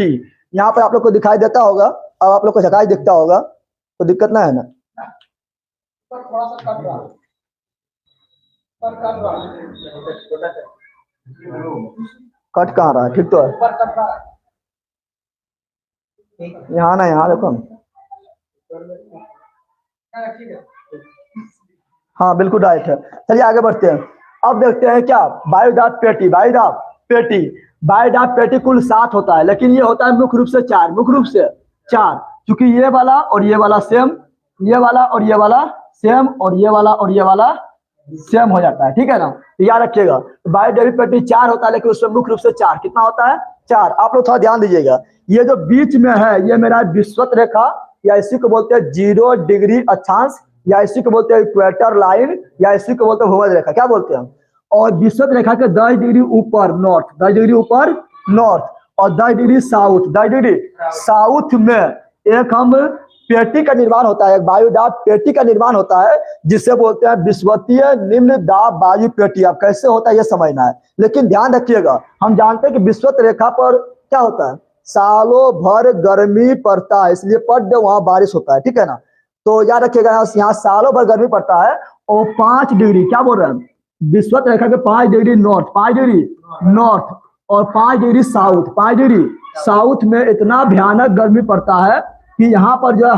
T. यहाँ पर आप लोग को दिखाई देता होगा, अब आप लोग को दिखाई दिखता होगा तो दिक्कत ना है ना। थोड़ा सा कट रहा है, कट कहाँ रहा है? ठीक तो है, यहाँ ना, यहाँ देखो। हाँ बिल्कुल राइट है। चलिए आगे बढ़ते हैं। अब देखते हैं क्या बायोडाट पेटी। बायोडाट पेटी कुल 7 होता है, लेकिन ये होता है मुख्य रूप से 4, मुख्य रूप से 4, क्योंकि ये वाला और ये वाला सेम, ये वाला और ये वाला सेम, और ये वाला और ये वाला सेम हो जाता है, ठीक है ना। याद रखिएगा बायोडाट पेटी 4 होता है, लेकिन उसमें मुख्य रूप से 4 कितना होता है? 4। आप लोग थोड़ा ध्यान दीजिएगा, ये जो बीच में है ये मेरा विषुवत रेखा, या इसी को बोलते हैं 0 डिग्री अक्षांश, या इसी को बोलते हैं इक्वेटर लाइन, या इसी को बोलते हैं भूमध्य रेखा, क्या बोलते हैं। और विषुवत रेखा के 10 डिग्री ऊपर नॉर्थ, 10 डिग्री ऊपर नॉर्थ, और 10 डिग्री साउथ, 10 डिग्री साउथ में एक हम पेटी का निर्माण होता है, एक बायोडाट पेटी का निर्माण होता है, जिसे बोलते हैं विषुवतीय निम्न दाब वायु पेटी। अब कैसे होता है ये समझना है, लेकिन ध्यान रखिएगा हम जानते हैं कि विषुवत रेखा पर क्या होता है, सालों भर गर्मी पड़ता है, इसलिए पर डे वहां बारिश होता है, ठीक है ना। तो याद रखिएगा यहाँ सालों भर गर्मी पड़ता है, और 5 डिग्री क्या बोल रहे हैं, विषुवत रेखा के 5 डिग्री नॉर्थ, 5 डिग्री नॉर्थ और 5 डिग्री साउथ, 5 डिग्री साउथ में इतना भयानक गर्मी पड़ता है कि यहाँ पर जो है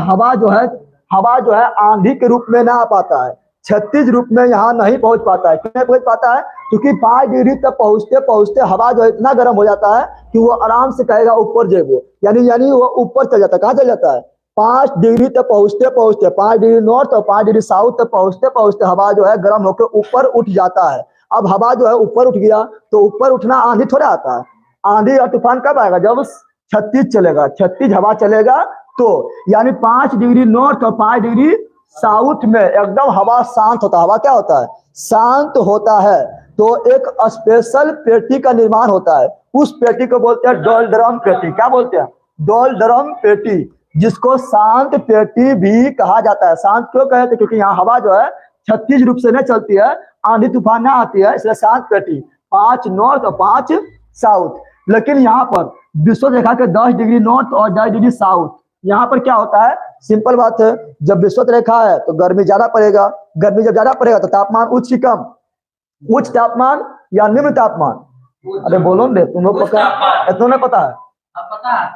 हवा जो है आंधी के रूप में ना आ पाता है, क्षैतिज रूप में यहाँ नहीं पहुंच पाता है। क्यों नहीं पहुंच पाता है? क्योंकि 5 डिग्री तक पहुंचते पहुंचते हवा जो है इतना गर्म हो जाता है कि वो आराम से कहेगा ऊपर जेबो, यानी वो ऊपर चल जाता है। कहाँ चल जाता है? 5 डिग्री तक पहुंचते पहुंचते, 5 डिग्री नॉर्थ और 5 डिग्री साउथ तक पहुंचते पहुंचते हवा जो है गर्म होकर ऊपर उठ जाता है। अब हवा जो है ऊपर उठ गया तो ऊपर उठना आंधी थोड़ा आता है। आंधी और तूफान कब आएगा? जब 36 चलेगा, 36 हवा चलेगा तो, यानी 5 डिग्री नॉर्थ और 5 डिग्री साउथ में एकदम हवा शांत होता है। हवा क्या होता है? शांत होता है। तो एक स्पेशल पेटी का निर्माण होता है, उस पेटी को बोलते हैं डोलड्रम पेटी। क्या बोलते हैं? डोलड्रम पेटी, जिसको शांत पेटी भी कहा जाता है। शांत क्यों कहते हैं? क्योंकि यहाँ हवा जो है 36 रूप से नहीं चलती है, आंधी तूफान ना आती है, इसलिए शांत पेटी। 5 नॉर्थ और 5 साउथ। लेकिन यहाँ पर विषुवत रेखा के 10 डिग्री नॉर्थ और 10 डिग्री साउथ, यहाँ पर क्या होता है? सिंपल बात है, जब विषुवत रेखा है तो गर्मी ज्यादा पड़ेगा, गर्मी जब ज्यादा पड़ेगा तो तापमान उच्च की कम, उच्च तापमान या निम्न तापमान? अरे बोलो ना, तुम लोग पता है, तुम्हें पता है?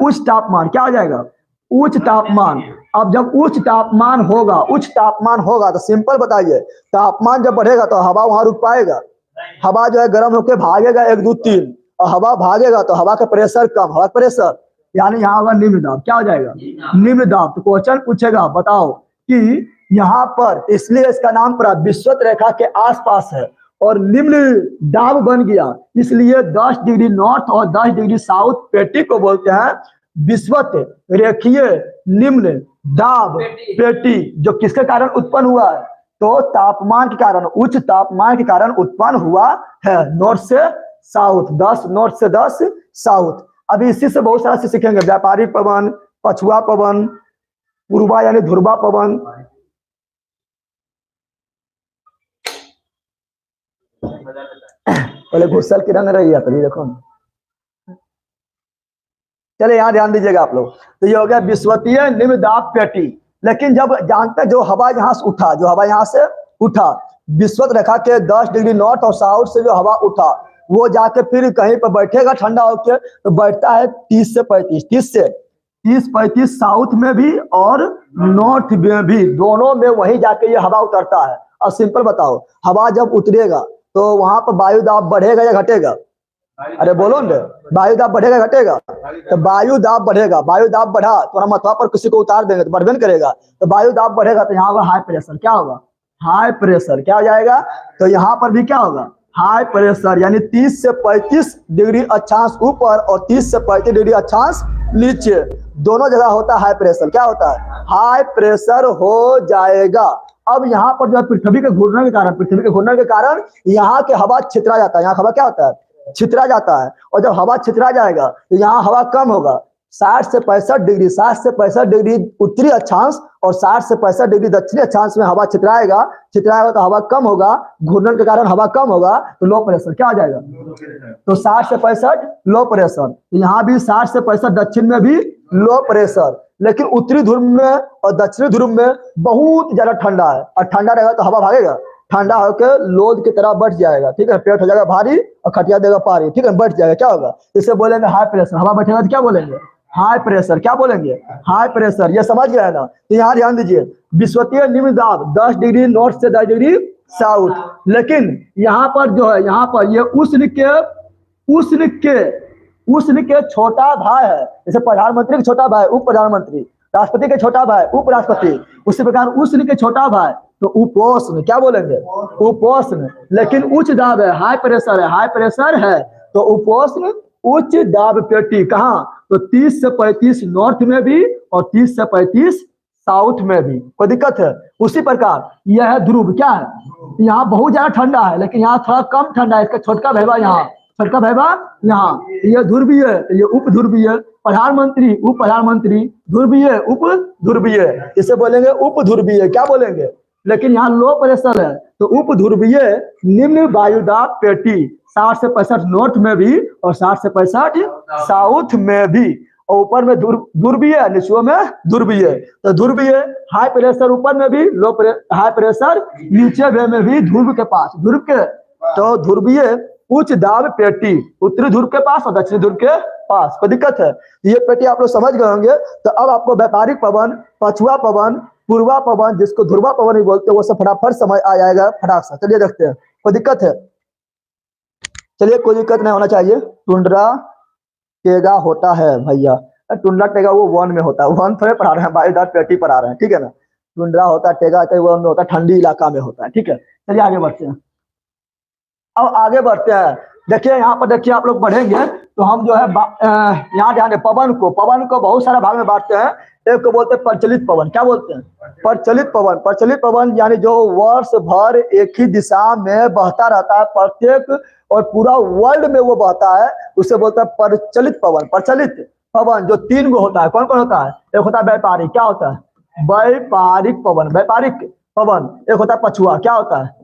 उच्च तापमान क्या हो जाएगा? उच्च तापमान। अब जब उच्च तापमान होगा तो सिंपल बताइए, तापमान जब बढ़ेगा तो हवा वहां रुक पाएगा? हवा जो है गर्म होकर भागेगा 1 2 3, और हवा भागेगा तो हवा का प्रेशर कम, हवा प्रेशर यानी यहाँ होगा निम्न दाब। क्या हो जाएगा? निम्न दाब। तो क्वेश्चन पूछेगा बताओ कि यहाँ पर, इसलिए इसका नाम पड़ा विषुवत रेखा के आसपास है और निम्न दाब बन गया, इसलिए 10 डिग्री नॉर्थ और 10 डिग्री साउथ पेटी को बोलते हैं विषुवत रेखीय निम्न दाब पेटी। जो किसके कारण उत्पन्न हुआ है? तो तापमान के कारण, उच्च तापमान के कारण उत्पन्न हुआ है। नॉर्थ से साउथ, 10 नॉर्थ से 10 साउथ। अभी इसी से बहुत सारा चीज सीखेंगे, व्यापारी पवन, पछुआ पवन, पूर्वा यानी ध्रुवा पवन। पहले घुसल की रंग रही है तो देखो। चले यहाँ ध्यान दीजिएगा आप लोग। तो ये हो गया विषुवतीय निम्न दाब पेटी। लेकिन जब जानते हैं जो हवा यहाँ से उठा, विषुवत रेखा के 10 डिग्री नॉर्थ और साउथ से जो हवा उठा, वो जाके फिर कहीं पर बैठेगा ठंडा होकर, तो बैठता है 30 से 35 साउथ में भी और नॉर्थ में भी, दोनों में वहीं जाके ये हवा उतरता है। अब सिंपल बताओ, हवा जब उतरेगा तो वहां पर वायु दाब बढ़ेगा या घटेगा? अरे बोलो ना, वायु दाब बढ़ेगा घटेगा? तो वायु दाब बढ़ेगा। वायु दाब बढ़ा तो हम माथा पर किसी को उतार देंगे तो बढ़बे करेगा। तो वायु दाब बढ़ेगा तो यहाँ होगा हाई प्रेशर। क्या होगा? High pressure. क्या हो जाएगा? तो यहाँ पर भी क्या होगा? हाई प्रेशर, यानी 30 से 35 डिग्री अक्षांश ऊपर और 30 से 35 डिग्री अक्षांश नीचे, दोनों जगह होता है हाई प्रेशर। क्या होता है? हाई प्रेशर हो जाएगा। अब यहाँ पर जो पृथ्वी के घूमने के कारण यहाँ के हवा छितरा जाता है। यहाँ हवा क्या होता है? छितरा जाता है। और जब हवा छितरा जाएगा तो यहाँ हवा कम होगा, 60 से 65 डिग्री, 60 से 65 डिग्री उत्तरी अक्षांश और 60 से 65 डिग्री दक्षिणी अक्षांश में हवा छितराएगा तो हवा कम होगा, घूर्णन के कारण हवा कम होगा, तो लो प्रेशर क्या आ जाएगा? तो 60 से 65 लो प्रेशर, तो यहाँ भी 60 से 65 दक्षिण में भी लो प्रेशर, लेकिन उत्तरी ध्रुव में और दक्षिणी ध्रुव में बहुत ज्यादा ठंडा है, और ठंडा रहेगा तो हवा भागेगा, ठंडा होकर लोद की तरह बढ़ जाएगा, ठीक है, पेट हो जाएगा भारी और खटिया देगा पारी, ठीक है, बढ़ जाएगा, क्या होगा? इसे बोलेंगे हाई प्रेशर। हवा बैठेगा तो क्या बोलेंगे? High pressure. क्या बोलेंगे? High pressure. ये समझ गया ना? तो यहाँ ध्यान दीजिए, विषुवतीय निम्न दाब 10 डिग्री नॉर्थ से 10 डिग्री साउथ, लेकिन यहाँ पर जो है, यहाँ पर ये उष्ण के छोटा भाई है, जैसे प्रधानमंत्री के छोटा भाई उप प्रधानमंत्री, राष्ट्रपति के छोटा भाई उप राष्ट्रपति, उसी प्रकार उष्ण के छोटा भाई तो उपोष्ण। क्या बोलेंगे? उपोष्ण। लेकिन उच्च दाब है, हाई प्रेशर है, हाई प्रेशर है तो उपोष्ण उच्च दाब पेटी। कहाँ? तो 30 से 35 नॉर्थ में भी और 30 से 35 साउथ में भी। कोई दिक्कत है? उसी प्रकार यह है ध्रुव। क्या है? यहाँ बहुत ज्यादा ठंडा है, लेकिन यहाँ थोड़ा कम ठंडा है, इसका छोटका भैया यहाँ, छोटका भैया यहाँ, ये ध्रुवीय, ये उप ध्रुवीय, प्रधानमंत्री उप प्रधानमंत्री, ध्रुवीय उप ध्रुवीय, इसे बोलेंगे उप ध्रुवीय। क्या बोलेंगे? लेकिन यहाँ लो प्रेशर है तो उप ध्रुवीय निम्न वायुदाब पेटी 60 से 65 नॉर्थ में भी और 60 से 65 साउथ में भी, और ऊपर में ध्रुवीय, नीचे में ध्रुवीय। तो ध्रुवीय हाई प्रेशर ऊपर में भी, हाई प्रेशर नीचे में भी, ध्रुव के पास, ध्रुव के, तो ध्रुवीय उच्च दाब पेटी उत्तरी ध्रुव के पास और दक्षिणी ध्रुव के पास। कोई दिक्कत है? ये पेटी आप लोग समझ गए होंगे। तो अब आपको व्यापारिक पवन, पछुआ पवन, पूर्वा पवन, जिसको ध्रुवा पवन भी बोलते हैं, वो सब फटाफट समझ आ जाएगा फटाक से। चलिए देखते हैं, कोई दिक्कत है? चलिए, कोई दिक्कत नहीं होना चाहिए। टुंड्रा टेगा होता है भैया, टुंड्रा टेगा वो वन में होता है, वन थोड़े पढ़ा रहे हैं, वायुदाब पेटी पढ़ा रहे हैं, ठीक है ना। टुंड्रा होता है, टेगा वन में होता है, ठंडी इलाका में होता है, ठीक है। चलिए आगे बढ़ते हैं। अब आगे बढ़ते हैं, देखिए यहाँ पर, देखिए आप लोग बढ़ेंगे तो हम जो है यहाँ ध्यान दें, पवन को बहुत सारे भाग में बांटते हैं। एक को बोलते हैं प्रचलित पवन। क्या बोलते हैं? प्रचलित पवन। प्रचलित पवन यानी जो वर्ष भर एक ही दिशा में बहता रहता है, प्रत्येक और पूरा वर्ल्ड में वो बहता है, उसे बोलते हैं प्रचलित पवन। प्रचलित पवन जो 3 गो होता है, कौन कौन होता है? एक होता है व्यापारिक। क्या होता है? व्यापारिक पवन, व्यापारिक पवन। एक होता है पछुआ। क्या होता है?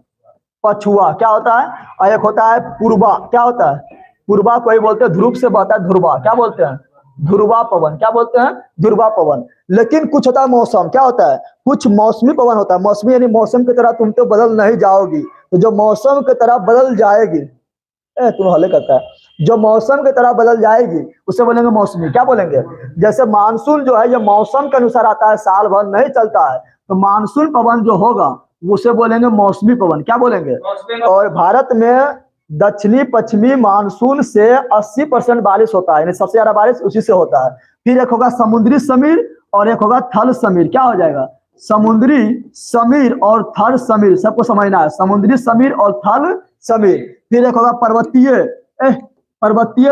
पछुआ। क्या होता है? और एक होता है पूर्वा। क्या होता है? पूर्वा को ही बोलते हैं, ध्रुव से बहता है, ध्रुवा। क्या बोलते हैं? ध्रुवा पवन। क्या बोलते हैं? ध्रुवा पवन। लेकिन कुछ होता है मौसम। क्या होता है? कुछ मौसमी पवन होता है। मौसमी यानी मौसम की तरह तुम तो बदल नहीं जाओगी, तो जो मौसम की तरह बदल जाएगी, तुम हले करता है, जो मौसम की तरह बदल जाएगी उसे बोलेंगे मौसमी। क्या बोलेंगे? जैसे मानसून जो है ये मौसम के अनुसार आता है, साल भर नहीं चलता है, तो मानसून पवन जो होगा उसे बोलेंगे मौसमी पवन। क्या बोलेंगे? और भारत में दक्षिणी पश्चिमी मानसून से 80% बारिश होता है, यानी सबसे ज्यादा बारिश उसी से होता है। फिर एक होगा समुद्री समीर और एक होगा थल समीर। क्या हो जाएगा? समुद्री समीर और थल समीर, सबको समझना है, समुद्री समीर और थल समीर। फिर एक होगा पर्वतीय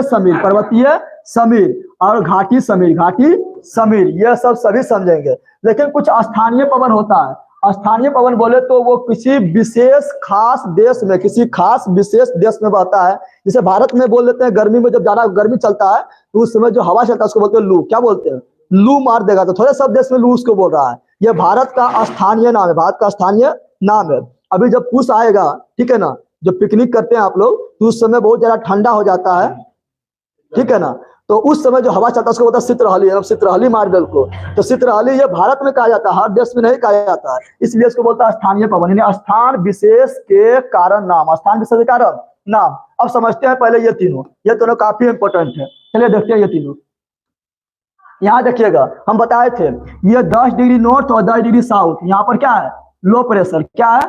समीर, पर्वतीय समीर और घाटी समीर, घाटी समीर। ये सब सभी समझेंगे। लेकिन कुछ स्थानीय पवन होता है। स्थानीय पवन बोले तो वो किसी विशेष खास देश में, किसी खास विशेष देश में बहता है। जैसे भारत में बोल देते हैं, गर्मी में जब ज्यादा गर्मी चलता है तो उस समय जो हवा चलता है उसको बोलते हैं लू। क्या बोलते हैं? लू मार देगा, तो थोड़े सब देश में लू उसको बोल रहा है। ये भारत का स्थानीय नाम है, भारत का स्थानीय नाम है। अभी जब पूस आएगा, ठीक है ना, जब पिकनिक करते हैं आप लोग, तो उस समय बहुत ज्यादा ठंडा हो जाता है, ठीक है ना, तो उस समय जो हवा चलता है उसको बोलता है शीतलहरी। अब शीतलहरी मार दे को, तो शीतलहरी ये भारत में कहा जाता है, हर देश में नहीं कहा जाता है, इसलिए इसको बोलता है स्थानीय पवन, यानी स्थान विशेष के कारण नाम, स्थान विशेष के कारण नाम। अब समझते हैं पहले ये तीनों काफी इंपॉर्टेंट है। चलिए देखते हैं ये तीनों। यहाँ देखिएगा, हम बताए थे ये 10 डिग्री नॉर्थ और 10 डिग्री साउथ, यहाँ पर क्या है? Low pressure. क्या है?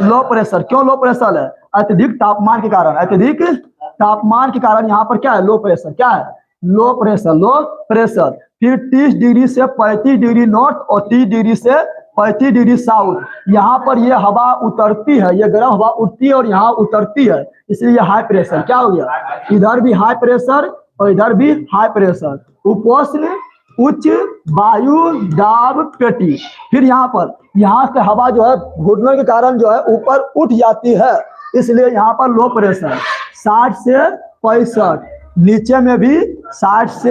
Low pressure. क्यों लो प्रेशर है? अत्यधिक तापमान के कारण, अत्यधिक तापमान के कारण यहाँ पर क्या है? Low pressure. क्या है? Low pressure, low pressure. फिर 30 डिग्री से 35 डिग्री नॉर्थ और 30 डिग्री से 35 डिग्री साउथ, यहाँ पर ये हवा उतरती है, ये गर्म हवा उठती है और यहाँ उतरती है, इसलिए हाई प्रेशर। क्या हो गया? इधर भी हाई प्रेशर और इधर भी हाई प्रेशर। उपोष्ण उच्च वायु दाब पेटी। फिर यहाँ से हवा जो है घूर्णन के कारण जो है ऊपर उठ जाती है, इसलिए यहाँ पर लो प्रेशर। 60 से 65 नीचे में भी 60 से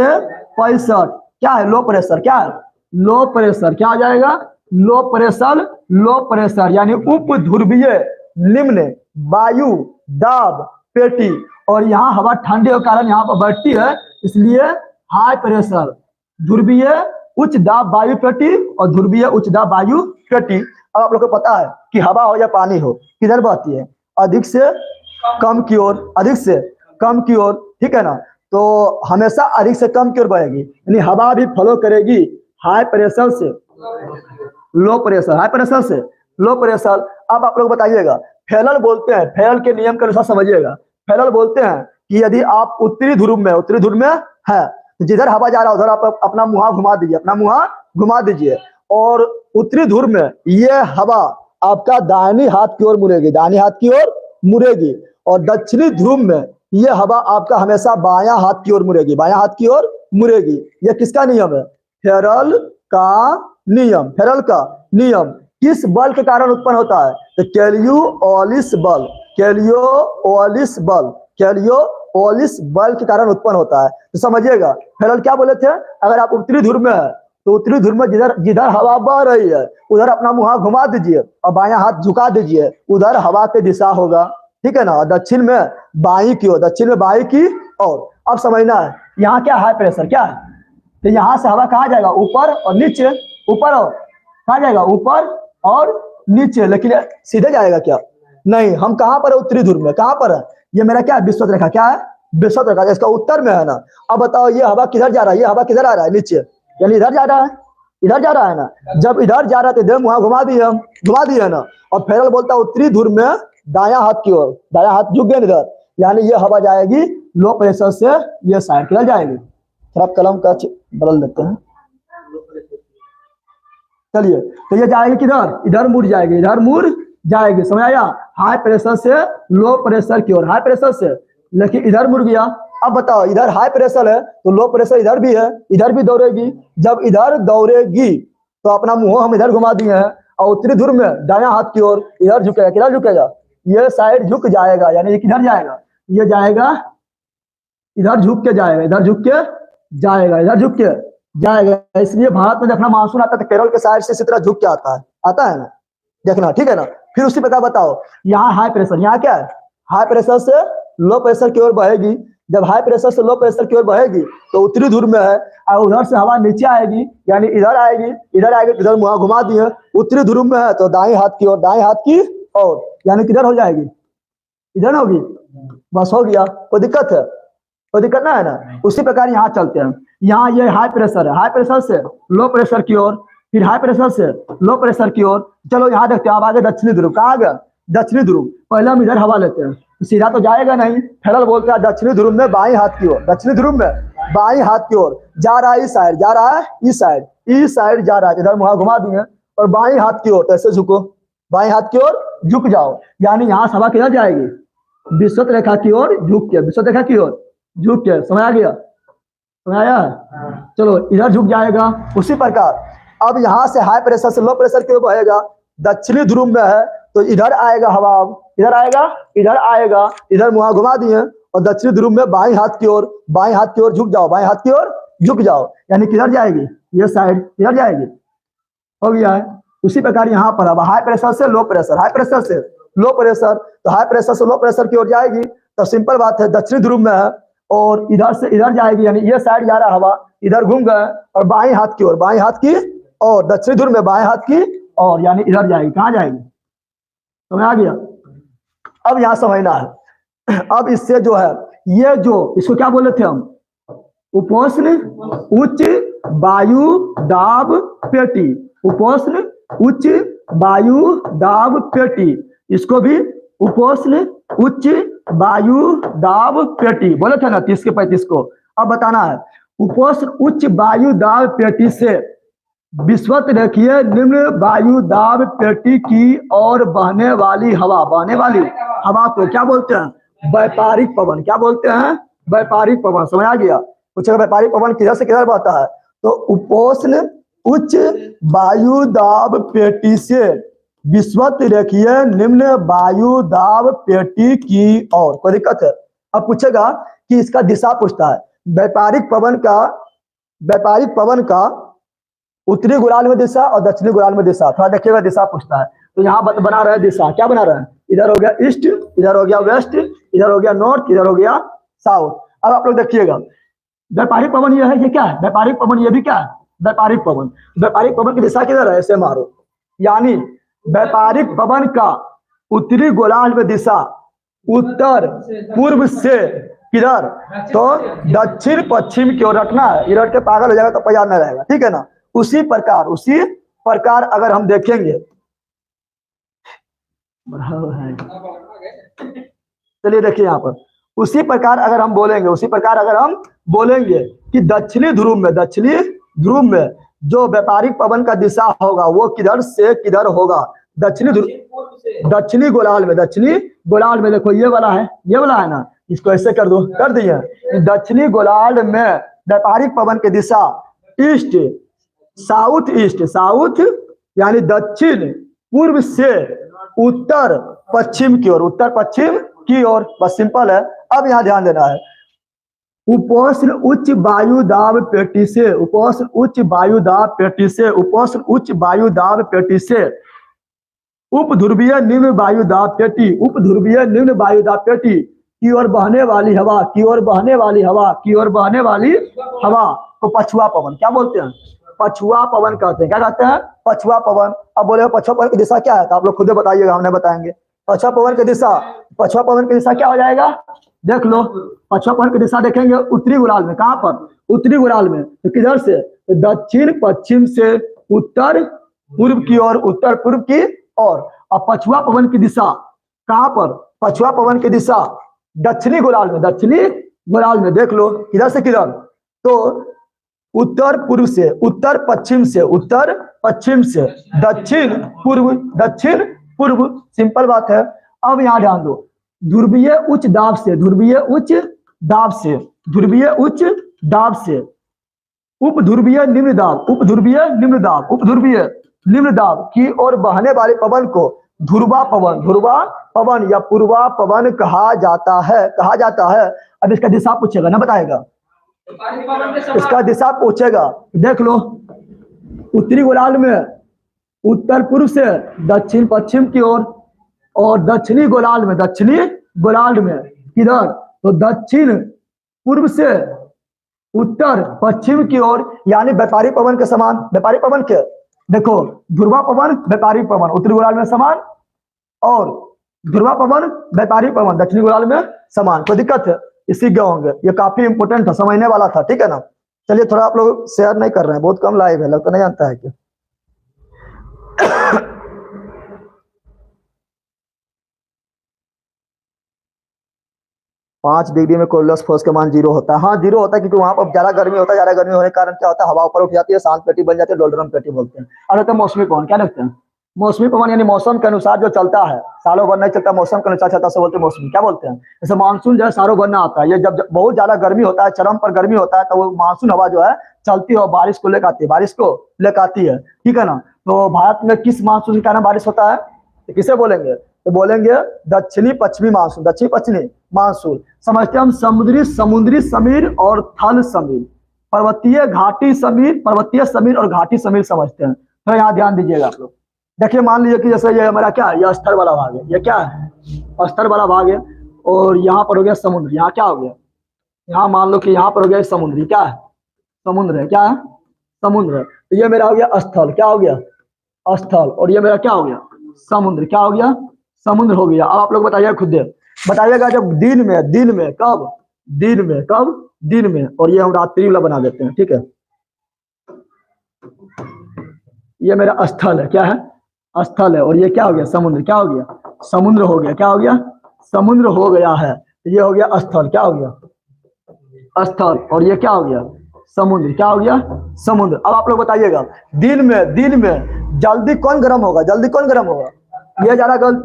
65 क्या है? Low pressure. क्या है? Low pressure. क्या आ जाएगा? Low pressure. लो प्रेशर यानी उप ध्रुवीय निम्न वायु दाब पेटी। और यहाँ हवा ठंडे के कारण यहाँ पर बढ़ती है, इसलिए हाई प्रेशर ध्रुवीय उच्च दाब वायु पेटी और ध्रुवीय उच्च दाब वायु पेटी। अब आप लोग को पता है कि हवा हो या पानी हो किधर बहती है? अधिक से कम की ओर, अधिक से कम की ओर, ठीक है ना। तो हमेशा अधिक से कम की ओर बहेगी, यानी हवा भी फ्लो करेगी हाई प्रेशर से लो प्रेशर, हाई प्रेशर से लो प्रेशर। अब आप लोग बताइएगा, फेरल बोलते हैं, फेरल के नियम के अनुसार समझिएगा। फेरल बोलते हैं कि यदि आप उत्तरी ध्रुव में है, जिधर हवा जा रहा है उधर आप अपना मुंह घुमा दीजिए, अपना मुंह घुमा दीजिए। और उत्तरी ध्रुव में ये हवा आपका दाहिनी हाथ की ओर मुड़ेगी, दाहिनी हाथ की ओर मुड़ेगी। और दक्षिणी ध्रुव में ये हवा आपका हमेशा बायां हाथ की ओर मुड़ेगी, बायां हाथ की ओर मुड़ेगी। ये किसका नियम है? फेरल का नियम। फेरल का नियम किस बल के कारण उत्पन्न होता है? तो कैलियोलिस बल, कैलियोलिस बल, कैलियोलिस बल के कारण उत्पन्न होता है। तो समझिएगा फेरल क्या बोले थे? अगर आप उत्तरी ध्रुव में है तो उत्तरी ध्रुव में जिधर जिधर हवा बह रही है उधर अपना मुंह घुमा दीजिए और बायां हाथ झुका दीजिए, उधर हवा की दिशा होगा, ठीक है ना। दक्षिण में बाई की ओर, दक्षिण में बाई की ओर। अब समझना है यहाँ क्या हाई प्रेशर क्या है? तो यहाँ से हवा कहाँ जाएगा? ऊपर और नीचे, ऊपर और कहाँ जाएगा? ऊपर और नीचे। लेकिन सीधे जाएगा क्या? नहीं। हम कहाँ पर है? उत्तरी ध्रुव में। कहाँ पर है? ये मेरा क्या है? विषुवत रेखा। क्या है? विषुवत रेखा। इसका उत्तर में है ना। अब बताओ ये हवा किधर जा रहा है? ये हवा किधर आ रहा है? नीचे, यानी इधर जा रहा है, इधर जा रहा है ना। जब इधर जा रहा है तो इधर मुंह घुमा दिए, हम घुमा दिए ना। और फेरल बोलता है उत्तरी ध्रुव में दायां हाथ की ओर, दायां हाथ झुक गया इधर, यानी ये हवा जाएगी लो प्रेशर से ये साइड किधर जाएगी? थोड़ा कलम का बदल देते हैं। चलिए, तो ये जाएगी किधर? इधर मुड़ जाएगी, इधर मुड़ जाएगी। समझ आया? हाई प्रेशर से लो प्रेशर की ओर, हाई प्रेशर से, लेकिन इधर मुड़ गया। अब बताओ इधर हाई प्रेशर है तो लो प्रेशर इधर भी है, इधर भी दौड़ेगी। जब इधर दौड़ेगी तो अपना मुंह हम इधर घुमा दिए हैं और उत्तरी ध्रुव में दायां हाथ की ओर इधर झुकेगा। किधर झुकेगा? ये साइड झुक जाएगा, यानी ये किधर जाएगा? ये जाएगा इधर झुक के जाएगा, इधर झुक के जाएगा, इधर झुक के जाएगा। इसलिए भारत में देखना मानसून आता है तो केरल के साइड से इसी तरह झुक के आता है ना, देखना, ठीक है ना। फिर उसी प्रकार बताओ यहाँ हाई प्रेशर, यहाँ क्या है? हाई प्रेशर से लो प्रेशर की ओर बहेगी। जब हाई प्रेशर से लो प्रेशर की ओर बहेगी तो उत्तरी ध्रुव में है और उधर से हवा नीचे आएगी, यानी इधर आएगी, इधर आएगी, इधर मुंह घुमा दिए। उत्तरी ध्रुव में है तो दाएं हाथ की ओर, दाएं हाथ की ओर, यानी किधर हो जाएगी? इधर होगी। बस हो गया। कोई दिक्कत है? कोई दिक्कत ना है ना। उसी प्रकार यहाँ चलते हैं। यहाँ ये हाई प्रेशर है, हाई प्रेशर से लो प्रेशर की ओर, फिर हाई प्रेशर से लो प्रेशर की ओर। चलो यहाँ देखते हैं। अब आगे दक्षिणी ध्रुव। कहाँ आ गया? दक्षिणी ध्रुव। पहले हम इधर हवा लेते हैं, सीधा तो जाएगा नहीं। फेरल बोलता है दक्षिणी ध्रुव में बाई हाथ की ओर, दक्षिणी ध्रुव में बाई हाथ की ओर जा रहा है, इस साइड जा रहा है, इस साइड, इस साइड जा रहा है। इधर मुंह घुमा दिए और बाई हाथ की ओर ऐसे झुको, बाई हाथ की ओर झुक जाओ, यानी यहाँ हवा किधर जाएगी? विषुवत रेखा की ओर झुक के, विषुवत रेखा की ओर झुक के। समझ आ गया? समझ आया? चलो इधर झुक जाएगा। उसी प्रकार अब यहाँ से हाई प्रेशर से लो प्रेशर की ओर बहेगा। दक्षिणी ध्रुव में है तो इधर आएगा हवा, इधर आएगा, इधर आएगा, इधर मुंह घुमा दिए और दक्षिणी ध्रुव में बाएं हाथ की ओर, बाएं हाथ की ओर झुक जाओ, बाएं हाथ की ओर झुक जाओ, यानी किधर जाएगी? ये साइड किधर जाएगी? हो गया है। उसी प्रकार यहाँ पर अब हाई प्रेशर से लो प्रेशर, हाई प्रेशर से लो प्रेशर, तो हाई प्रेशर से लो प्रेशर की ओर जाएगी। तो सिंपल बात है, दक्षिणी ध्रुव में है और इधर से इधर जाएगी, यानी ये साइड जा रहा हवा, इधर घूम गए और बाएं हाथ की ओर, बाएं हाथ की और दक्षिणी ध्रुव में बाएं हाथ की और, यानी इधर जाएगी। कहाँ जाएगी? समझ आ गया? अब यहाँ समझना है। अब इससे जो है ये जो इसको क्या बोले थे हम? उपोष्ण उच्च वायु दाब पेटी, उपोष्ण उच्च वायु दाब पेटी, इसको भी उपोष्ण उच्च वायु दाब पेटी बोले थे ना 30 के 35 को। अब बताना है उपोष्ण उच्च वायु दाब पेटी से विषुवत रेखीय निम्न वायु दाब पेटी की ओर बहने वाली हवा, बहने वाली हवा को क्या बोलते हैं? व्यापारिक पवन। क्या बोलते हैं? व्यापारिक पवन। समझ आ गया? पूछेगा व्यापारिक पवन किधर से किधर बहता है? तो उपोष्ण उच्च वायु दाब पेटी से विषुवत रेखीय निम्न वायु दाब पेटी की ओर। कोई दिक्कत है? अब पूछेगा कि इसका दिशा पूछता है। व्यापारिक पवन का व्यापारिक पवन का उत्तरी गोलार्ध में दिशा और दक्षिणी गोलार्ध में दिशा, थोड़ा देखिएगा दिशा पूछता है। तो यहाँ बना रहे हैं दिशा, क्या बना रहे हैं, इधर हो गया ईस्ट, इधर हो गया वेस्ट, इधर हो गया नॉर्थ, इधर हो गया साउथ। अब आप लोग देखिएगा व्यापारिक पवन ये है, ये क्या है व्यापारिक पवन, ये भी क्या है व्यापारिक पवन। व्यापारिक पवन की दिशा किधर है, ऐसे मारो, यानी व्यापारिक पवन का उत्तरी गोलार्ध में दिशा उत्तर पूर्व से किधर, तो दक्षिण पश्चिम की ओर रखना है। ये रट के पागल हो जाएगा तो तैयार नहीं रहेगा, ठीक है ना। उसी प्रकार अगर हम देखेंगे, चलिए देखिए यहाँ पर, उसी प्रकार अगर हम बोलेंगे कि दक्षिणी ध्रुव में जो व्यापारिक पवन का दिशा होगा वो किधर से किधर होगा, दक्षिणी गोलार्ध में देखो ये वाला है ना, इसको ऐसे कर दो, कर दिए। दक्षिणी गोलार्ध में व्यापारिक पवन की दिशा ईस्ट साउथ यानी दक्षिण पूर्व से उत्तर पश्चिम की ओर, बस सिंपल है। अब यहाँ ध्यान देना है, उपोष्ण उच्च वायु दाब पेटी से उप ध्रुवीय निम्न वायु दाब पेटी की ओर बहने वाली हवा को पछुआ पवन क्या बोलते हैं, पछुआ पवन कहते हैं। क्या कहते हैं, पछुआ पवन। अब बोले पछुआ पवन की दिशा क्या है, तो आप लोग खुद बताइएगा, हमने बताएंगे। पछुआ पवन की दिशा क्या हो जाएगा, देख लो। पछुआ पवन की दिशा देखेंगे उत्तरी गोलार्ध में, कहां पर, उत्तरी गोलार्ध में, तो किधर से, तो दक्षिण पश्चिम से उत्तर पूर्व की ओर। और पछुआ पवन की दिशा कहां पर, पछुआ पवन की दिशा दक्षिणी गोलार्ध में देख लो, किधर से किधर, तो उत्तर पश्चिम से दक्षिण पूर्व, सिंपल बात है। अब यहाँ ध्यान दो, ध्रुवीय उच्च दाब से उप ध्रुवीय निम्न दाब की ओर बहने वाले पवन को ध्रुवा पवन या पूर्वा पवन कहा जाता है। अब इसका दिशा पूछेगा ना, बताएगा, इसका दिशा पूछेगा। देख लो, उत्तरी गोलार्ध में उत्तर पूर्व से दक्षिण पश्चिम की ओर, और दक्षिणी गोलार्ध में किधर, तो दक्षिण पूर्व से उत्तर पश्चिम की ओर, यानी व्यापारिक पवन के समान। व्यापारिक पवन के देखो, ध्रुवा पवन व्यापारिक पवन उत्तरी गोलार्ध में समान, और ध्रुवा पवन व्यापारिक पवन दक्षिणी गोलार्ध में समान। कोई दिक्कत है, इसी के होंगे, ये काफी इंपोर्टेंट था, समझने वाला था, ठीक है ना। चलिए थोड़ा आप लोग शेयर नहीं कर रहे हैं, बहुत कम लाइव है, लगता नहीं आता है क्या। 5 डिग्री में कोरलस फोर्स का मान 0 होता है। हाँ 0 होता है, क्योंकि वहां पर ज्यादा गर्मी होता है। ज्यादा गर्मी होने के कारण क्या होता है, हवा ऊपर उठ जाती है, शांत पेटी बन जाती है, डोलड्रम पेटी बोलते हैं। और होता है मौसमी पवन, क्या लगता है, मौसमी पवन यानी मौसम के अनुसार जो चलता है, सालों भर नहीं चलता, मौसम के अनुसार चलता है, बोलते हैं मौसमी। क्या बोलते हैं, जैसे मानसून जो है सालों भर ना आता है, ये जब बहुत ज्यादा गर्मी होता है, चरम पर गर्मी होता है, तो वो मानसून हवा जो है चलती है और बारिश को लेकर आती है, ठीक है ना। तो भारत में किस मानसून के कारण बारिश होता है, तो किसे बोलेंगे, तो बोलेंगे दक्षिणी पश्चिमी मानसून। समझते हैं हम समुद्री समीर और थल समीर, पर्वतीय समीर और घाटी समीर समझते हैं। तो यहाँ ध्यान दीजिएगा आप लोग। देखिए मान लीजिए कि जैसे ये हमारा क्या है, ये स्तर वाला भाग है, ये क्या है, स्तर वाला भाग है, और यहाँ पर हो गया समुद्र। यहाँ क्या हो गया, यहाँ मान लो कि यहाँ पर हो गया समुद्री, क्या है, समुद्र है, क्या है, समुद्र है। तो ये मेरा हो गया स्थल, क्या हो गया, स्थल, और ये मेरा क्या हो गया, समुद्र, क्या हो गया, समुद्र हो गया। अब आप लोग बताइए, खुद बताइएगा, जब दिन में कब, दिन में, और ये हम रात्रि वाला बना देते हैं, ठीक है। ये मेरा स्थल है, क्या है, स्थल है, और ये क्या हो गया, समुद्र, क्या हो गया, समुद्र हो गया, क्या हो गया, समुद्र हो गया है। ये हो गया स्थल, क्या हो गया, स्थल, और ये क्या हो गया, समुद्र, क्या हो गया, समुद्र। अब आप लोग बताइएगा, दिन में जल्दी कौन गर्म होगा, ये ज्यादा गर्म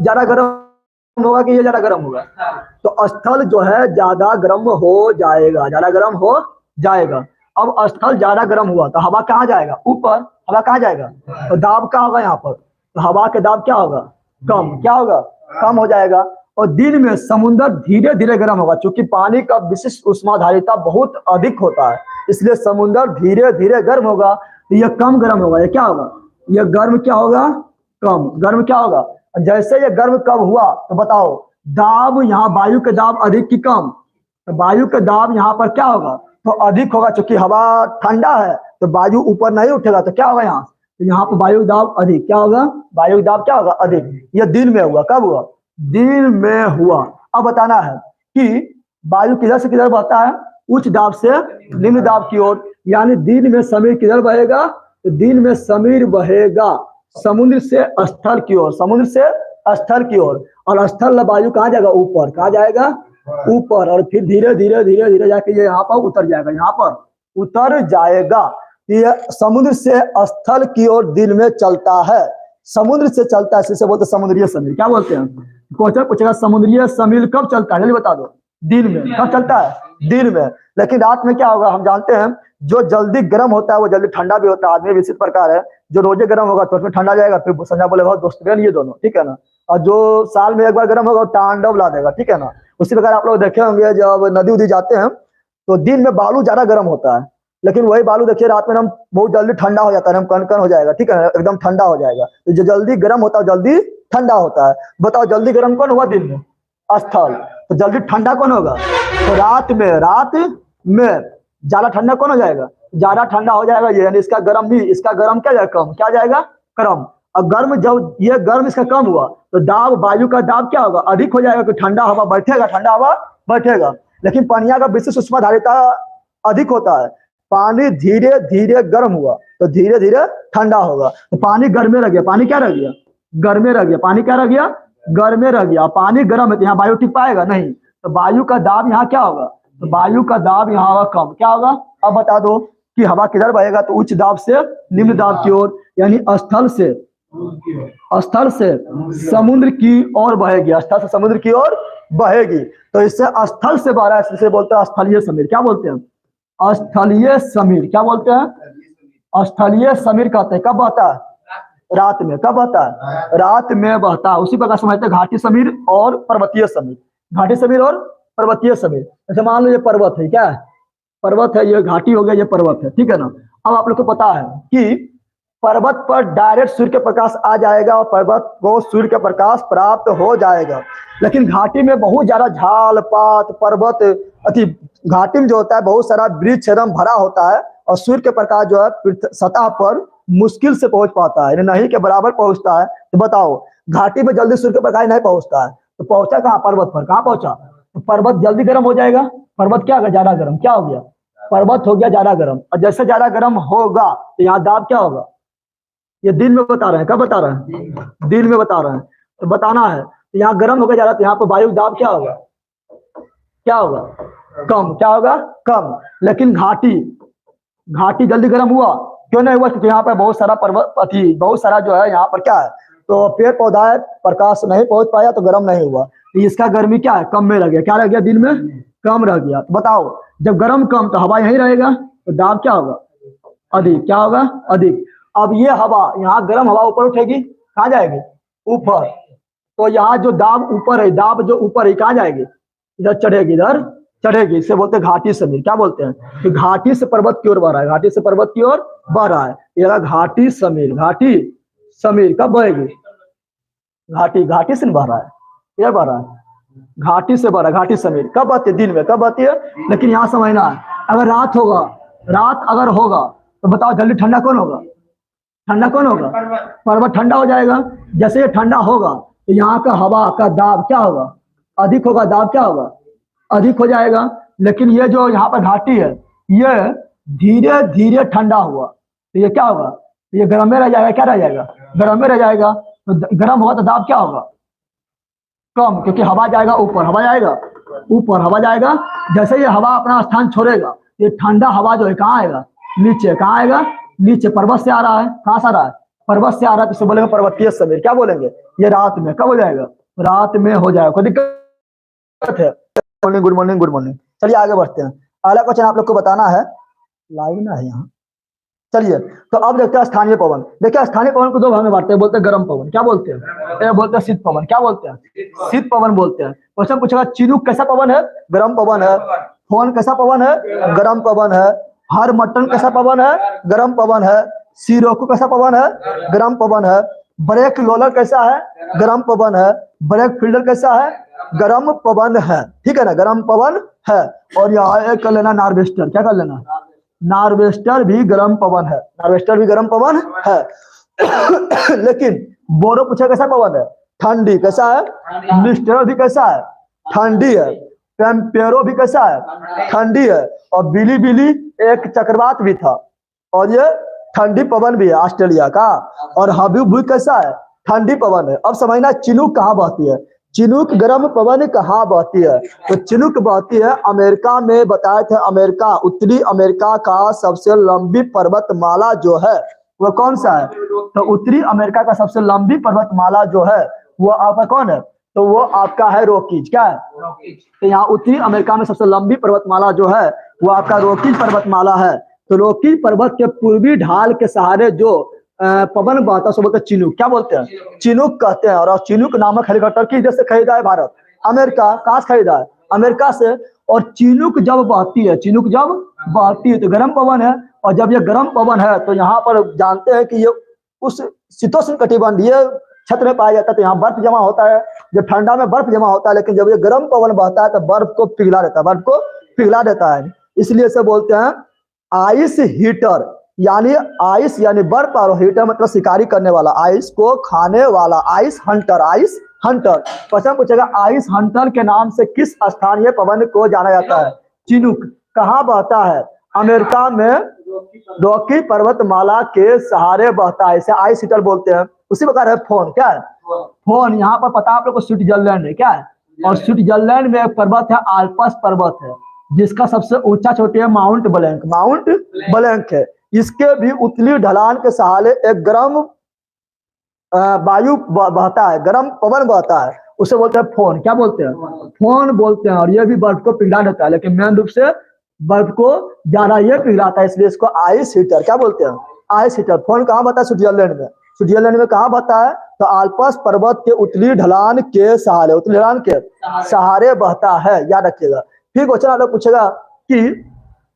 होगा कि ये ज्यादा गर्म होगा, तो स्थल जो है ज्यादा गर्म हो जाएगा, अब स्थल ज्यादा गर्म हुआ तो हवा कहाँ जाएगा, ऊपर, हवा कहाँ जाएगा, तो दाब क्या होगा यहाँ पर, तो हवा के दाब क्या होगा, कम हो जाएगा। और दिन में समुद्र धीरे धीरे गर्म होगा, क्योंकि पानी का विशिष्ट उष्माधारिता बहुत अधिक होता है, इसलिए समुद्र धीरे धीरे गर्म होगा, तो ये कम गर्म होगा। ये क्या होगा, ये गर्म क्या होगा, कम। गर्म क्या होगा, जैसे ये गर्म कब हुआ तो बताओ, दाब यहाँ वायु के दाब अधिक की कम, तो वायु का दाब यहाँ पर क्या होगा, तो अधिक होगा। क्योंकि हवा ठंडा है तो वायु ऊपर नहीं उठेगा, तो क्या होगा यहाँ, तो यहाँ पर वायु दाब अधिक। क्या होगा, वायु दाब क्या होगा, अधिक। ये दिन में हुआ, कब हुआ, दिन में हुआ। अब बताना है कि वायु किधर से किधर बहता है, उच्च दाब से निम्न दाब की ओर। यानी दिन में समीर किधर बहेगा, तो दिन में समीर बहेगा समुद्र से स्थल की ओर, समुद्र से स्थल की ओर। और स्थल वायु कहाँ जाएगा, ऊपर। कहाँ जाएगा, ऊपर। और फिर धीरे धीरे धीरे धीरे जाके ये यहाँ पर उतर जाएगा, यहाँ पर उतर जाएगा। ये समुद्र से स्थल की ओर दिन में चलता है, समुद्र से चलता है, इसे बोलते समुद्रीय समीर। क्या बोलते हैं, क्वेश्चन पूछेगा समुद्रीय समीर कब चलता है, जल्दी बता दो। दिन में। कब चलता है, दिन में। लेकिन रात में क्या होगा, हम जानते हैं जो जल्दी गर्म होता है वो जल्दी ठंडा भी होता है। आदमी भी इसी प्रकार है, जो रोजे गर्म होगा तो उसमें ठंडा जाएगा, फिर संजय बोले बहुत दोस्त ये दोनों, ठीक है ना। और जो साल में एक बार गर्म होगा वो तांडव ला देगा, ठीक है ना। उसी प्रकार आप लोग देखे होंगे जब नदी उदी जाते हैं तो दिन में बालू ज्यादा गर्म होता है, लेकिन वही बालू देखिए रात में हम बहुत जल्दी ठंडा हो जाता है, हम कन कन हो जाएगा, ठीक है, एकदम ठंडा हो जाएगा। तो जो जल्दी गर्म होता है जल्दी ठंडा होता है। बताओ जल्दी गर्म कौन हुआ, दिन में, स्थल। तो जल्दी ठंडा कौन होगा, तो रात में। रात में ज्यादा ठंडा कौन हो जाएगा, ज्यादा ठंडा हो जाएगा ये, यानी इसका गर्म भी, इसका गर्म क्या जाएगा, कम। क्या जाएगा, कम। और गर्म, जब ये गर्म इसका कम हुआ तो दाब, वायु का दाब क्या होगा, अधिक हो जाएगा, क्योंकि ठंडा हवा बैठेगा, ठंडा हवा बैठेगा। लेकिन पानिया का विशिष्ट उष्माधारिता अधिक होता है। पानी धीरे धीरे गर्म हुआ तो धीरे धीरे ठंडा होगा। तो पानी गर्मे रह गया, पानी क्या रह गया, गर्मे रह गया। पानी क्या रह गया, गर्मे रह गया। पानी गर्म है तो यहाँ वायु टिक पाएगा नहीं, तो वायु का दाब यहाँ क्या होगा, तो वायु का दाब यहाँ होगा कम। क्या होगा, अब बता दो कि हवा किधर बहेगा, तो उच्च दाब से निम्न दाब की ओर, यानी स्थल से समुद्र की ओर बहेगी, स्थल से समुद्र की ओर बहेगी। तो इससे स्थल से बह रहा है, इसे बोलते हैं स्थलीय समीर। क्या बोलते हैं, स्थलीय समीर। क्या बोलते हैं, स्थलीय समीर कहते हैं। कब बहता है, रात में। कब बहता है, रात में बहता है। उसी प्रकार समझते हैं घाटी समीर और पर्वतीय समीर, घाटी समीर और पर्वतीय समीर। जैसे मान लो ये पर्वत है, क्या है, पर्वत है, ये घाटी हो गया, ये पर्वत है, ठीक है ना। अब आप लोग को पता है कि पर्वत पर डायरेक्ट सूर्य के प्रकाश आ जाएगा और पर्वत को सूर्य का प्रकाश प्राप्त हो जाएगा। लेकिन घाटी में बहुत ज्यादा झाल पात, पर्वत, घाटी में जो होता है बहुत सारा वृक्ष एकदम भरा होता है, और सूर्य के प्रकाश जो है सतह पर मुश्किल से पहुंच पाता है, नहीं के बराबर पहुंचता है। तो बताओ घाटी में जल्दी सूर्य के प्रकाश नहीं पहुंचता है, तो पहुंचा कहाँ, पर्वत पर। कहाँ पहुंचा, तो पर्वत जल्दी गर्म हो जाएगा। पर्वत क्या होगा, ज्यादा गर्म। क्या हो गया, पर्वत हो गया ज्यादा गर्म। और जैसे ज्यादा गर्म होगा तो यहाँ दाब क्या होगा, ये दिन में बता रहे हैं। कब बता रहे हैं, दिन में बता रहे हैं। तो बताना है तो यहाँ गर्म होगा ज्यादा, तो यहाँ पर वायु दाब क्या होगा, क्या होगा, कम। क्या होगा, कम। लेकिन घाटी जल्दी गर्म हुआ, क्यों नहीं हुआ, क्योंकि यहाँ पर बहुत सारा पर्वत, बहुत सारा जो है यहाँ पर क्या है, तो पेड़ पौधा है, प्रकाश नहीं पहुंच पाया तो गर्म नहीं हुआ। तो इसका गर्मी क्या है, कम में रह गया। क्या रह गया, दिन में कम रह गया। तो बताओ जब गर्म कम तो हवा यहीं रहेगा, तो दाब क्या होगा, अधिक। क्या होगा, अधिक। अब ये हवा, यहाँ गर्म हवा ऊपर उठेगी, कहाँ जाएगी, ऊपर। तो यहाँ जो दाब ऊपर है, दाब जो ऊपर है कहाँ जाएगी, इधर चढ़ेगी, इधर चढ़ेगी। इसे बोलते हैं घाटी समीर। क्या बोलते हैं, कि घाटी से पर्वत की ओर बढ़ रहा है, घाटी से पर्वत की ओर बढ़ रहा है। ये घाटी समीर। घाटी समीर कब बहेगी, घाटी से बढ़ रहा है, इधर बढ़ रहा है, घाटी से बढ़ रहा है। घाटी समीर कब बहती है, दिन में। कब बहती है, लेकिन यहाँ समझना है, अगर रात अगर होगा तो बताओ जल्दी ठंडा कौन होगा, ठंडा कौन होगा, पर्वत ठंडा हो जाएगा। जैसे ये ठंडा होगा तो यहाँ का हवा का दाब क्या होगा, अधिक होगा, दाब क्या होगा, अधिक हो जाएगा। लेकिन ये जो यहाँ पर घाटी है ये धीरे धीरे ठंडा हुआ तो ये क्या होगा, तो ये गर्म में रह जाएगा। क्या रह जाएगा, गर्म में रह जाएगा। तो गर्म होगा तो दाब क्या होगा, कम, क्योंकि हवा जाएगा ऊपर, हवा जाएगा ऊपर, हवा जाएगा। जैसे ये हवा अपना स्थान छोड़ेगा ये ठंडा हवा जो है कहाँ आएगा, नीचे। कहाँ आएगा, नीचे। पर्वत से आ रहा है, कहाँ से आ रहा है, पर्वत से आ रहा है, तो इसे बोलेंगे पर्वतीय समीर। क्या बोलेंगे, ये रात में। कब हो जाएगा, रात में हो जाएगा। कोई दिक्कत है, गुड मॉर्निंग गुड मॉर्निंग। चलिए आगे बढ़ते हैं। अगला क्वेश्चन आप लोग को बताना है, लाइव ना है यहाँ। चलिए तो अब देखते हैं स्थानीय पवन। देखिए स्थानीय पवन को दो भाग में बांटते हैं, बोलते हैं गर्म पवन। क्या बोलते हैं, बोलते हैं शीत पवन। क्या बोलते हैं, शीत पवन बोलते हैं। क्वेश्चन पूछेगा चिनूक कैसा पवन है, गर्म पवन है। फोन कैसा पवन है, गर्म पवन है। हर मटन कैसा पवन है? गर्म पवन है। सिरोको कैसा पवन है? गर्म पवन है। ब्रेक रोलर कैसा है? गर्म पवन है। ब्रेक फील्डर कैसा है? गर्म पवन है। ठीक है ना, गर्म पवन है। और यहाँ एक कर लेना नार्वेस्टर, क्या कर लेना? नार्वेस्टर भी गर्म पवन है, नार्वेस्टर भी गर्म पवन है। लेकिन बोरो पूछा कैसा पवन है? ठंडी। कैसा है? मिस्टर भी कैसा है? ठंडी है। टेम्पेरो भी कैसा है? ठंडी है। और बिली बिली एक चक्रवात भी था, और ये ठंडी पवन भी है ऑस्ट्रेलिया का। और हबीब भी कैसा है? ठंडी पवन है। अब समझना चिनूक कहाँ बहती है। चिनूक गर्म पवन कहाँ बहती है? तो चिनूक बहती है अमेरिका में। बताए थे अमेरिका, उत्तरी अमेरिका का सबसे लंबी पर्वतमाला जो है वो कौन सा है? तो उत्तरी अमेरिका का सबसे लंबी पर्वतमाला जो है वो आपका कौन है? तो वो आपका है रॉकीज। क्या है? तो यहाँ उत्तरी अमेरिका में सबसे लंबी पर्वतमाला जो है वो आपका रॉकीज पर्वतमाला है। तो रॉकीज पर्वत के पूर्वी ढाल के सहारे जो पवन बहता है उसको बोलते हैं चिनूक। क्या बोलते हैं? चिनूक कहते हैं। और चिनूक नामक हेलीकॉप्टर किस देश से खरीदा है भारत? अमेरिका। कहाँ से खरीदा है? अमेरिका से। और चिनूक जब बहती है, चिनूक जब बहती है तो गर्म पवन है। और जब ये गर्म पवन है तो यहाँ पर जानते हैं कि ये उस शीतोष्ण कटिबंधीय क्षेत्र में पाया जाता है। तो यहाँ बर्फ जमा होता है, जब ठंडा में बर्फ जमा होता है, लेकिन जब ये गर्म पवन बहता है तो बर्फ को पिघला देता है, बर्फ को पिघला देता है। इसलिए इसे बोलते हैं आइस हीटर। यानी आइस यानी बर्फ, और हीटर मतलब शिकारी करने वाला, आइस को खाने वाला, ice Hunter. Ice Hunter. Question पूछेगा आइस हंटर के नाम से किस स्थानीय पवन को जाना जाता है? चिनूक। कहाँ बहता है? अमेरिका में रॉकी पर्वतमाला के सहारे बहता है, इसे आइस हीटर बोलते हैं। उसी प्रकार है फोन। क्या है? फोन। यहाँ पर पता है आप लोग को स्विट्जरलैंड है। क्या है? और स्विट्जरलैंड में एक पर्वत है, आल्प्स पर्वत है, जिसका सबसे ऊंचा चोटी है माउंट ब्लैंक। माउंट ब्लैंक है। इसके भी उतली ढलान के सहारे एक गर्म वायु बहता है, गर्म पवन बहता है, उसे बोलते हैं फोन। क्या बोलते हैं? फोन बोलते हैं। और ये भी बर्फ को पिघला देता है, लेकिन मेन रूप से बर्फ को ज्यादा ये पिघलाता है, इसलिए इसको आइस हीटर। क्या बोलते हैं? Ice heater. फोन कहाँ बहता है? स्विट्जरलैंड में। स्विट्जरलैंड में कहाँ बहता है? तो आल्प्स पर्वत के उतली ढलान के सहारे, उतली ढलान के सहारे बहता है, याद रखिएगा। फिर क्वेश्चन आप लोग पूछेगा कि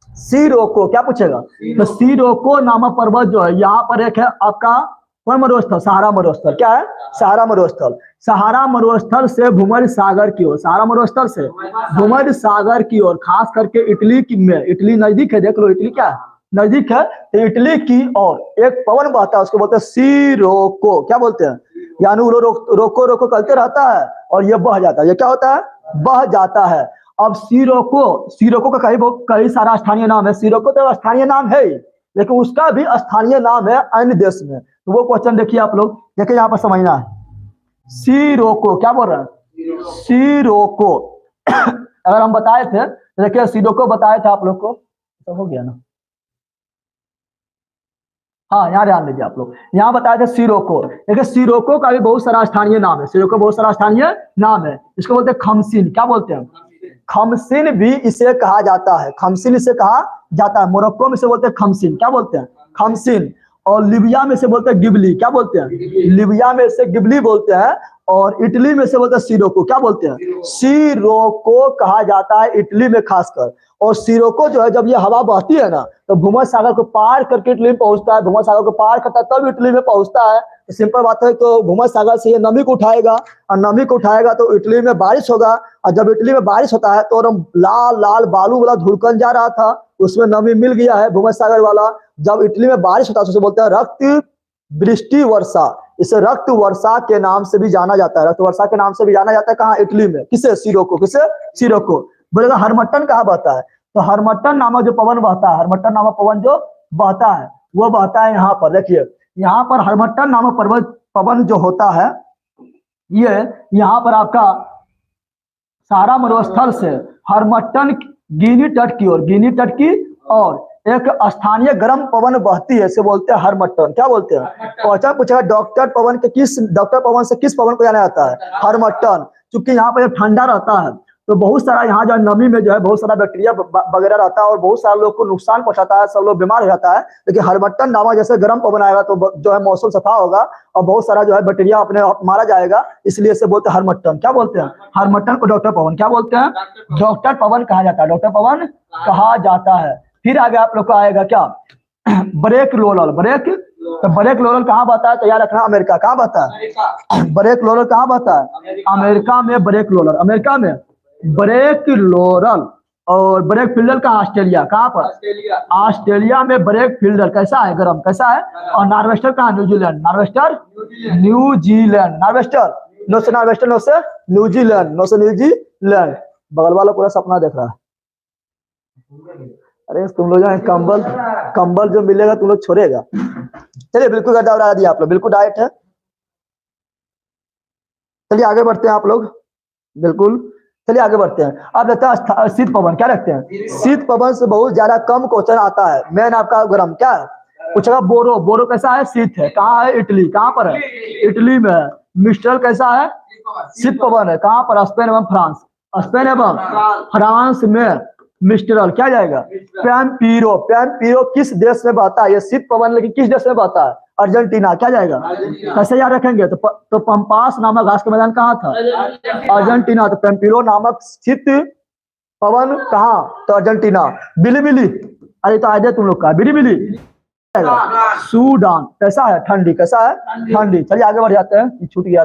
सिरोको। क्या पूछेगा? तो सिरोको नामक पर्वत जो है, यहाँ पर एक है आपका कौन मरुस्थल? सहारा मरुस्थल। क्या है? सहारा मरुस्थल। सहारा मरुस्थल से भूमध्य सागर की ओर, सहारा मरुस्थल से भूमध्य सागर की ओर, खास करके इटली की में, इटली नजदीक है, देख लो इटली क्या है, नजदीक है, तो इटली की ओर एक पवन बहता है, उसको बोलते हैं सिरोको। क्या बोलते हैं? यानी वो रोको रोको करते रहता है और ये बह जाता है। ये क्या होता है? बह जाता है। अब सिरोको, सिरोको का कई सारा स्थानीय नाम है। सिरोको तो स्थानीय नाम है ही, लेकिन उसका भी स्थानीय नाम है अन्य देश में। तो वो क्वेश्चन देखिए आप लोग, देखिए यहाँ पर समझना है। सिरोको क्या बोल रहे हैं? सिरोको। अगर हम बताए थे, देखिए सिरोको बताए थे आप लोग को, तो हो गया ना। हाँ, यहाँ ध्यान दीजिए आप लोग, यहाँ बताए थे सिरोको। देखिए सिरोको का भी बहुत सारा स्थानीय नाम है, सिरोको बहुत सारा स्थानीय नाम है। इसको बोलते हैं खमसिन। क्या बोलते हैं? खमसिन भी इसे कहा जाता है, खमसिन इसे कहा जाता है। मोरक्को में से बोलते हैं खमसिन। क्या बोलते हैं? खमसिन। और लीबिया में से बोलते हैं गिबली। क्या बोलते हैं? लीबिया में से गिबली बोलते हैं। और इटली में से बोलते हैं सिरोको। क्या बोलते हैं? सिरोको कहा जाता है इटली में खासकर। और सिरोको जो है, जब ये हवा बहती है ना, तो भूमध्य सागर को पार करके इटली में पहुंचता है, भूमध्य सागर को पार करता है तब इटली में पहुंचता है। तो सिंपल बात है, तो भूमध्य सागर से ये नमी को उठाएगा, और नमी को उठाएगा तो इटली में बारिश होगा। और जब इटली में बारिश होता है तो लाल लाल बालू वाला धुलकन जा रहा था, उसमें नमी मिल गया है भूमध्य सागर वाला। जब इटली में बारिश होता है तो उसे बोलते हैं रक्त वृष्टि वर्षा। इसे रक्त वर्षा के नाम से भी जाना जाता है, रक्त वर्षा के नाम से भी जाना जाता है। कहाँ? इटली में। किसे? सिरोको। किसे? सिरोको। बोलेगा हरमट्टन कहाँ बहता है? तो हरमट्टन नामक जो पवन बहता है, हरमट्टन नामक पवन जो बहता है वो बहता है यहाँ पर। देखिए यहाँ पर हरमट्टन नामक पवन जो होता है, ये यहाँ पर आपका सहारा मरुस्थल से हरमट्टन गिनी तट की ओर, गिनी तट की और एक स्थानीय गर्म पवन बहती है, इसे बोलते हैं हरमट्टन। क्या बोलते हैं? क्वेश्चन पूछेगा डॉक्टर पवन से किस पवन को जाना जाता है? हरमट्टन। क्योंकि यहाँ पर ठंडा रहता है तो बहुत सारा यहाँ जो नमी में जो है बहुत सारा बैक्टीरिया वगैरह रहता है और बहुत सारे लोग को नुकसान पहुंचाता है, सब लोग बीमार हो जाता है। लेकिन हरमट्टन नामक जैसे गर्म पवन आएगा तो जो है मौसम सफा होगा और बहुत सारा जो है बैक्टीरिया अपने मारा जाएगा, इसलिए इसे बोलते हैं हरमट्टन। क्या बोलते हैं? हरमट्टन को डॉक्टर पवन क्या बोलते हैं? डॉक्टर पवन कहा जाता है, डॉक्टर पवन कहा जाता है। फिर आगे आप लोग को आएगा क्या, ब्रेक लोरल। ब्रेक, तो ब्रेक लोरल कहाँ बता है, तैयार रखना, अमेरिका। कहाँ बता है अमेरिका, ब्रेक लोरल, कहाँ बता है, अमेरिका में ब्रेक लोरल, अमेरिका में ब्रेक लोरल। और ब्रेक फील्डर कहाँ, ऑस्ट्रेलिया। कहाँ पर, ऑस्ट्रेलिया, ऑस्ट्रेलिया में ब्रेक फील्डर कैसा है, गरम कैसा है। और नार्वेस्टर कहाँ, New Zealand. Nor'wester New Zealand, nor'wester no से, नार्वेस्टर नो से न्यूजीलैंड, नो से न्यूजीलैंड। बगल वाला पूरा सपना देख रहा है। अरे तुम लोग यहाँ कंबल, कंबल जो मिलेगा तुम लोग छोड़ेगा। चलिए बिल्कुल गड्ढा उड़ा दिया आप लोग, बिल्कुल डाइट है। चलिए आगे बढ़ते हैं आप लोग, बिल्कुल चलिए आगे बढ़ते हैं। अब लगता है शीत पवन, क्या रखते हैं, शीत पवन से बहुत ज्यादा कम क्वेश्चन आता है। मैंने आपका गरम क्या है पूछेगा, बोरो। बोरो कैसा है, शीत है। कहाँ है, इटली। कहाँ पर है, इटली में है। मिस्ट्रल कैसा है, शीत पवन है। कहाँ पर, स्पेन एवं फ्रांस। स्पेन एवं फ्रांस में मिस्ट्रल क्या जाएगा, पैम्पीरो। पैम्पीरो किस देश में बहता है, ये शीत पवन लेकिन किस देश में बहता है, अर्जेंटीना। क्या जाएगा, कैसे याद रखेंगे, तो पंपास नामक घास का मैदान कहाँ था, अर्जेंटीना। तो पैम्पीरो नामक शीत पवन कहाँ, तो अर्जेंटीना। बिलीबिली, अरे तो आइडिया तुम लोग का, बिलीबिली सूडान। कैसा है, ठंडी। कैसा है, ठंडी। चलिए आगे बढ़ जाते हैं, छूट गया।